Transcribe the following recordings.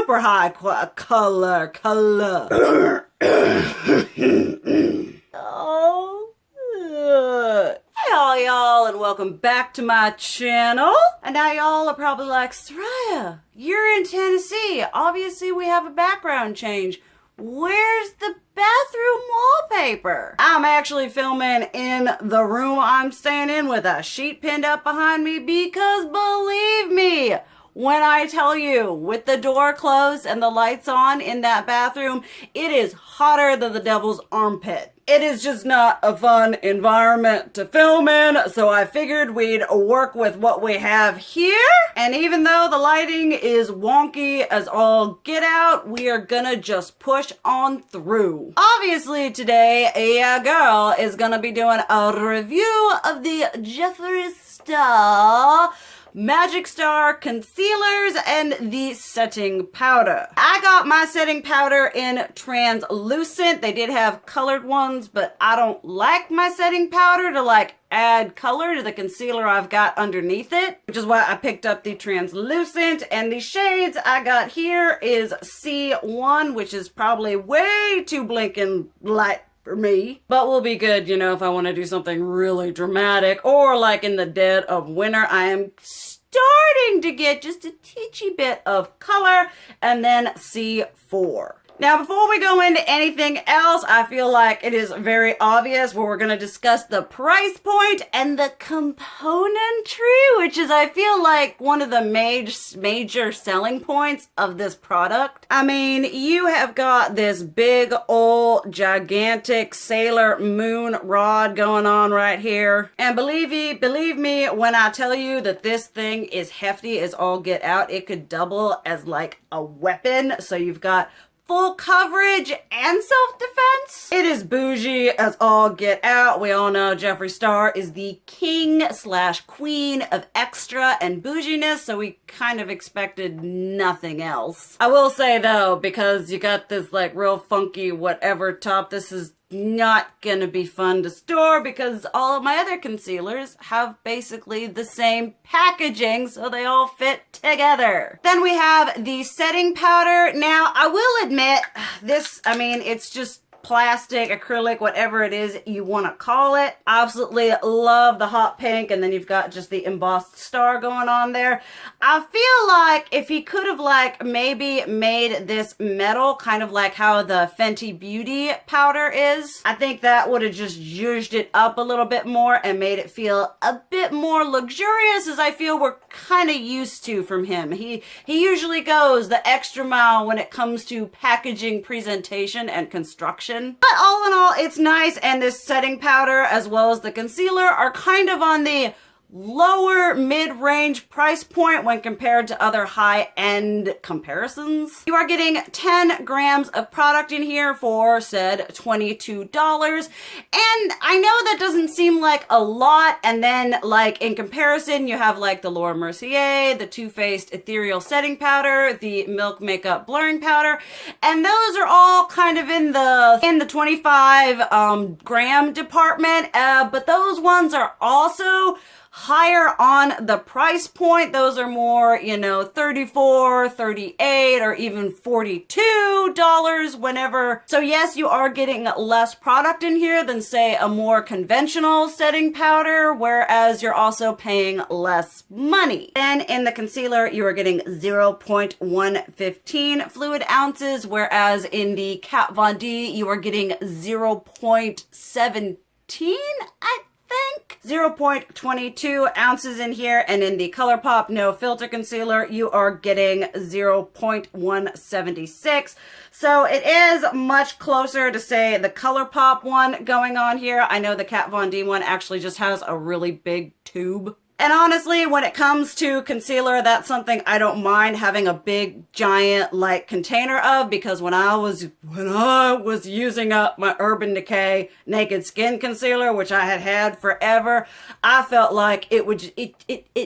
super high color. Oh. Hey all y'all, and welcome back to my channel. And now y'all are probably like, Soraya, you're in Tennessee. Obviously we have a background change. Where's the bathroom wallpaper? I'm actually filming in the room I'm staying in with a sheet pinned up behind me because believe me, when I tell you, with the door closed and the lights on in that bathroom, it is hotter than the devil's armpit. It is just not a fun environment to film in, so I figured we'd work with what we have here. And even though the lighting is wonky as all get out, we are gonna just push on through. Obviously today, a girl is gonna be doing a review of the Jeffree Star Magic Star concealers and the setting powder. I got my setting powder in translucent. They did have colored ones, but I don't like my setting powder to like add color to the concealer I've got underneath it, which is why I picked up the translucent. And the shades I got here is C1, which is probably way too blinking light for me, but will be good, you know, if I want to do something really dramatic or like in the dead of winter. I am starting to get just a teensy bit of color, and then C4. Now, before we go into anything else, I feel like it is very obvious where we're going to discuss the price point and the componentry, which is, I feel like, one of the major selling points of this product. I mean, you have got this big old gigantic Sailor Moon rod going on right here. And believe me when I tell you that this thing is hefty as all get out. It could double as like a weapon. So you've got full coverage and self-defense. It is bougie as all get out. We all know Jeffree Star is the king/queen of extra and bouginess, so we kind of expected nothing else. I will say though, because you got this like real funky whatever top, this is not gonna be fun to store because all of my other concealers have basically the same packaging, so they all fit together. Then we have the setting powder. Now, I will admit, this, I mean, it's just plastic, acrylic, whatever it is you want to call it. Absolutely love the hot pink, and then you've got just the embossed star going on there. I feel like if he could have like maybe made this metal, kind of like how the Fenty Beauty powder is, I think that would have just zhuzhed it up a little bit more and made it feel a bit more luxurious, as I feel we're kind of used to from him. He usually goes the extra mile when it comes to packaging, presentation, and construction. But all in all, it's nice, and this setting powder as well as the concealer are kind of on the lower mid-range price point when compared to other high-end comparisons. You are getting 10 grams of product in here for said $22. And I know that doesn't seem like a lot, and then like in comparison you have like the Laura Mercier, the Too Faced Ethereal Setting Powder, the Milk Makeup Blurring Powder, and those are all kind of in the 25 gram department, but those ones are also higher on the price point. Those are more, you know, $34, $38, or even $42 whenever. So yes, you are getting less product in here than say a more conventional setting powder, whereas you're also paying less money. Then in the concealer, you are getting 0.115 fluid ounces, whereas in the Kat Von D, you are getting 0.17, I think. 0.22 ounces in here, and in the ColourPop No Filter Concealer, you are getting 0.176. So it is much closer to, say, the ColourPop one going on here. I know the Kat Von D one actually just has a really big tube. And honestly, when it comes to concealer, that's something I don't mind having a big, giant, like, container of, because when I was using up my Urban Decay Naked Skin Concealer, which I had had forever, I felt like it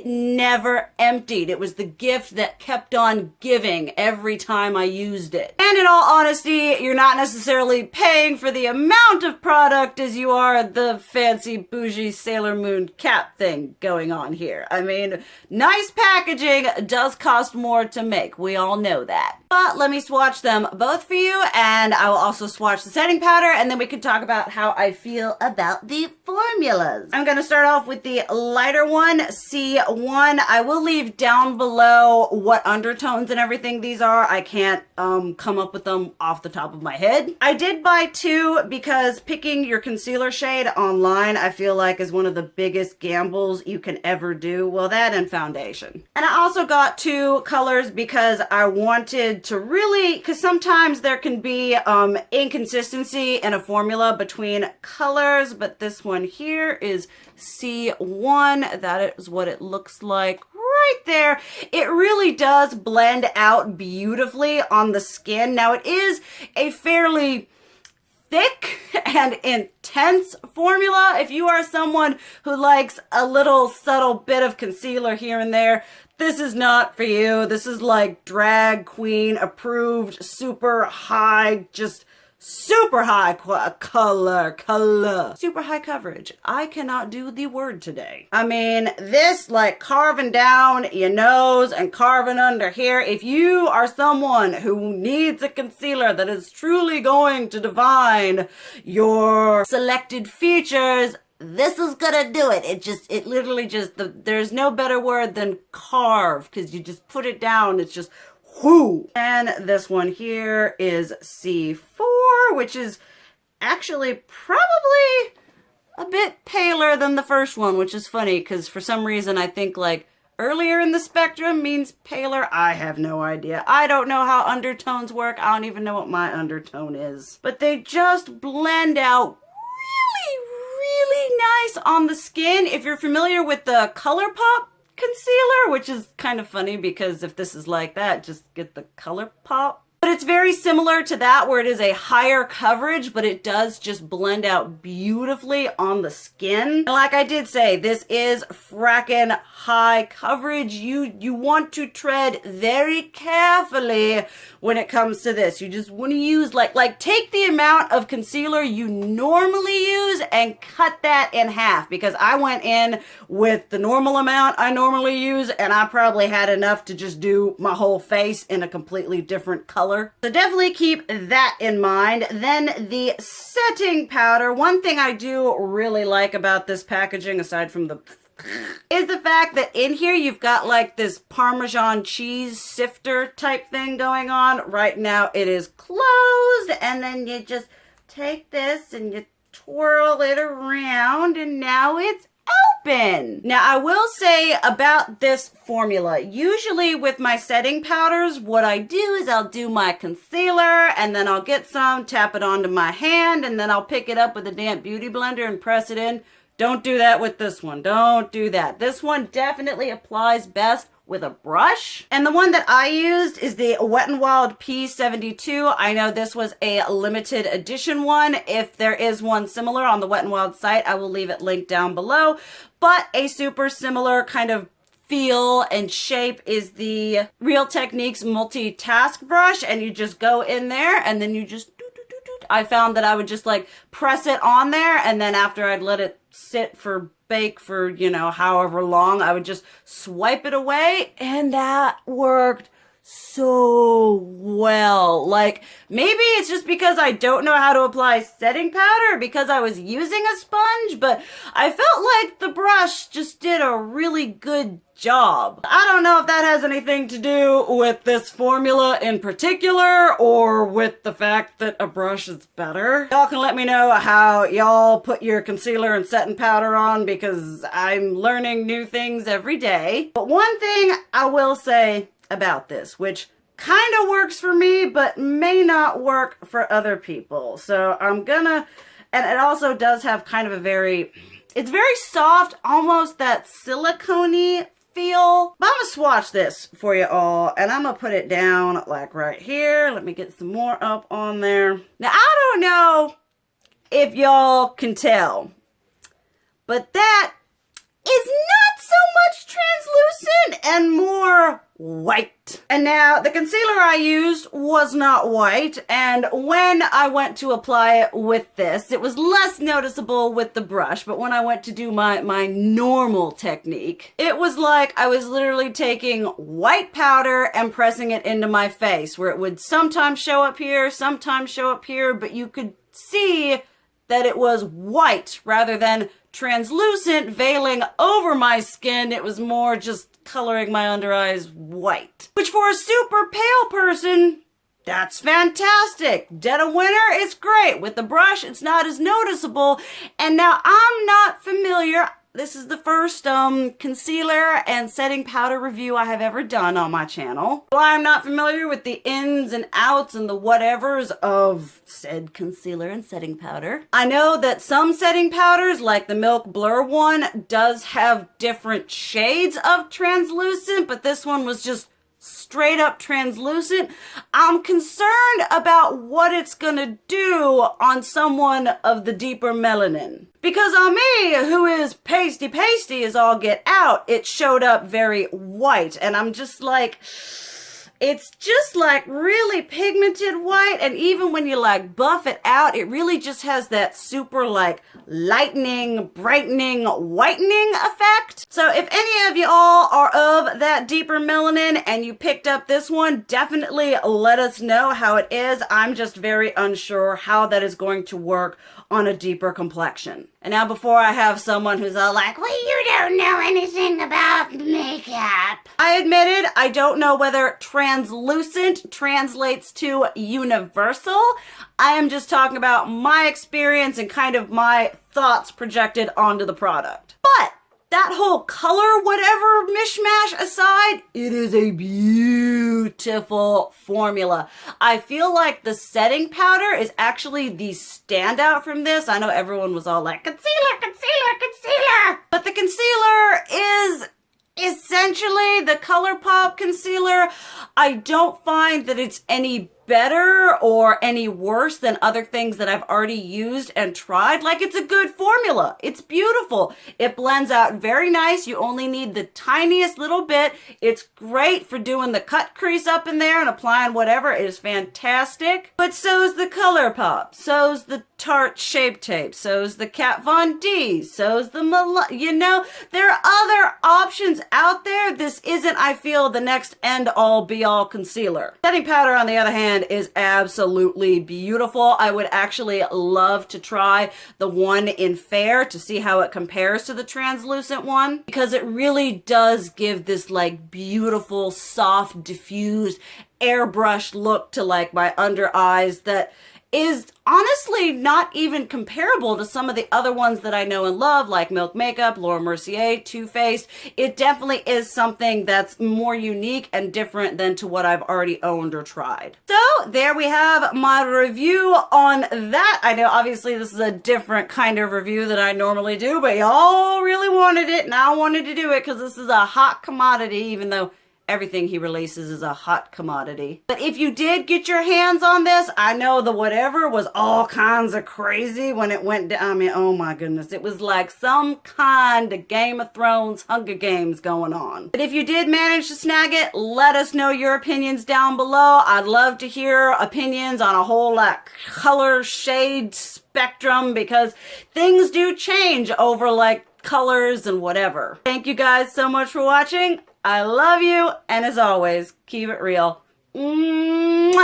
never emptied. It was the gift that kept on giving every time I used it. And in all honesty, you're not necessarily paying for the amount of product as you are the fancy bougie Sailor Moon cap thing going on on here. I mean, nice packaging does cost more to make. We all know that. But let me swatch them both for you, and I will also swatch the setting powder, and then we can talk about how I feel about the formulas. I'm going to start off with the lighter one, C1. I will leave down below what undertones and everything these are. I can't come up with them off the top of my head. I did buy two because picking your concealer shade online, I feel like, is one of the biggest gambles you can ever do. Well, that and foundation. And I also got two colors because I wanted to really, because sometimes there can be inconsistency in a formula between colors, but this one here is C1. That is what it looks like right there. It really does blend out beautifully on the skin. Now, it is a fairly thick and intense formula. If you are someone who likes a little subtle bit of concealer here and there, this is not for you. This is like drag queen approved, super high, just super high color, super high coverage. I cannot do the word today. I mean, this like carving down your nose and carving under here. If you are someone who needs a concealer that is truly going to define your selected features, this is gonna do it. It literally just, there's no better word than carve, because you just put it down, it's just whoo. And this one here is C4, which is actually probably a bit paler than the first one, which is funny because for some reason I think like earlier in the spectrum means paler. I have no idea. I don't know how undertones work. I don't even know what my undertone is. But they just blend out really nice on the skin. If you're familiar with the ColourPop concealer, which is kind of funny because if this is like that, just get the ColourPop. But it's very similar to that, where it is a higher coverage, but it does just blend out beautifully on the skin. And like I did say, this is frackin' high coverage. You want to tread very carefully when it comes to this. You just want to use like take the amount of concealer you normally use and cut that in half, because I went in with the normal amount I normally use and I probably had enough to just do my whole face in a completely different color. So definitely keep that in mind. Then the setting powder. One thing I do really like about this packaging, aside from the is the fact that in here you've got like this Parmesan cheese sifter type thing going on. Right now it is closed, and then you just take this and you twirl it around and now it's open. Now, I will say about this formula, usually with my setting powders, what I do is I'll do my concealer and then I'll get some, tap it onto my hand, and then I'll pick it up with a damp beauty blender and press it in. Don't do that with this one. Don't do that. This one definitely applies best with a brush. And the one that I used is the Wet n Wild P72. I know this was a limited edition one. If there is one similar on the Wet n Wild site, I will leave it linked down below. But a super similar kind of feel and shape is the Real Techniques multitask brush, and you just go in there and then you just I found that I would just like press it on there, and then after I'd let it sit for bake for, you know, however long, I would just swipe it away, and that worked so well. Like, maybe it's just because I don't know how to apply setting powder because I was using a sponge, but I felt like the brush just did a really good job. I don't know if that has anything to do with this formula in particular or with the fact that a brush is better. Y'all can let me know how y'all put your concealer and setting powder on, because I'm learning new things every day. But one thing I will say about this, which kind of works for me but may not work for other people. So I'm gonna, and it also does have kind of a very, it's very soft, almost that silicone-y feel. But I'm gonna swatch this for you all, and I'm gonna put it down like right here. Let me get some more up on there. Now, I don't know if y'all can tell, but that is not so much translucent and more white. And now the concealer I used was not white, and when I went to apply it with this, it was less noticeable with the brush, but when I went to do my normal technique, it was like I was literally taking white powder and pressing it into my face, where it would sometimes show up here, sometimes show up here, but you could see that it was white rather than translucent veiling over my skin. It was more just coloring my under eyes white. Which for a super pale person, that's fantastic. Dead of winter, it's great. With the brush, it's not as noticeable. And now I'm not familiar. This is the first concealer and setting powder review I have ever done on my channel. So I'm not familiar with the ins and outs and the whatevers of said concealer and setting powder. I know that some setting powders, like the Milk Blur one, does have different shades of translucent, but this one was just straight up translucent. I'm concerned about what it's gonna do on someone of the deeper melanin. Because on me, who is pasty as all get out, it showed up very white. And I'm just like, it's just like really pigmented white. And even when you like buff it out, it really just has that super like lightening, brightening, whitening effect. So if any of you all are of that deeper melanin and you picked up this one, definitely let us know how it is. I'm just very unsure how that is going to work on a deeper complexion. And now before I have someone who's all like, well, you don't know anything about makeup. I admitted I don't know whether translucent translates to universal. I am just talking about my experience and kind of my thoughts projected onto the product. But that whole color whatever mishmash aside, it is a beautiful formula. I feel like the setting powder is actually the standout from this. I know everyone was all like, concealer, concealer, concealer. But the concealer is essentially the ColourPop concealer. I don't find that it's any better or any worse than other things that I've already used and tried. Like, it's a good formula. It's beautiful. It blends out very nice. You only need the tiniest little bit. It's great for doing the cut crease up in there and applying whatever. It is fantastic. But so's the ColourPop. So's the Tarte Shape Tape. So's the Kat Von D. So's the you know, there are other options out there. This isn't, I feel, the next end-all be-all concealer. Setting powder, on the other hand, is absolutely beautiful. I would actually love to try the one in Fair to see how it compares to the translucent one, because it really does give this like beautiful, soft, diffused, airbrushed look to like my under eyes that is honestly not even comparable to some of the other ones that I know and love, like Milk Makeup, Laura Mercier, Too Faced. It definitely is something that's more unique and different than to what I've already owned or tried. So there we have my review on that. I know obviously this is a different kind of review than I normally do, but y'all really wanted it and I wanted to do it because this is a hot commodity, even though everything he releases is a hot commodity. But if you did get your hands on this, I know the whatever was all kinds of crazy when it went down. I mean, oh my goodness. It was like some kind of Game of Thrones Hunger Games going on. But if you did manage to snag it, let us know your opinions down below. I'd love to hear opinions on a whole like color shade spectrum, because things do change over like colors and whatever. Thank you guys so much for watching. I love you, and as always, keep it real. Mwah!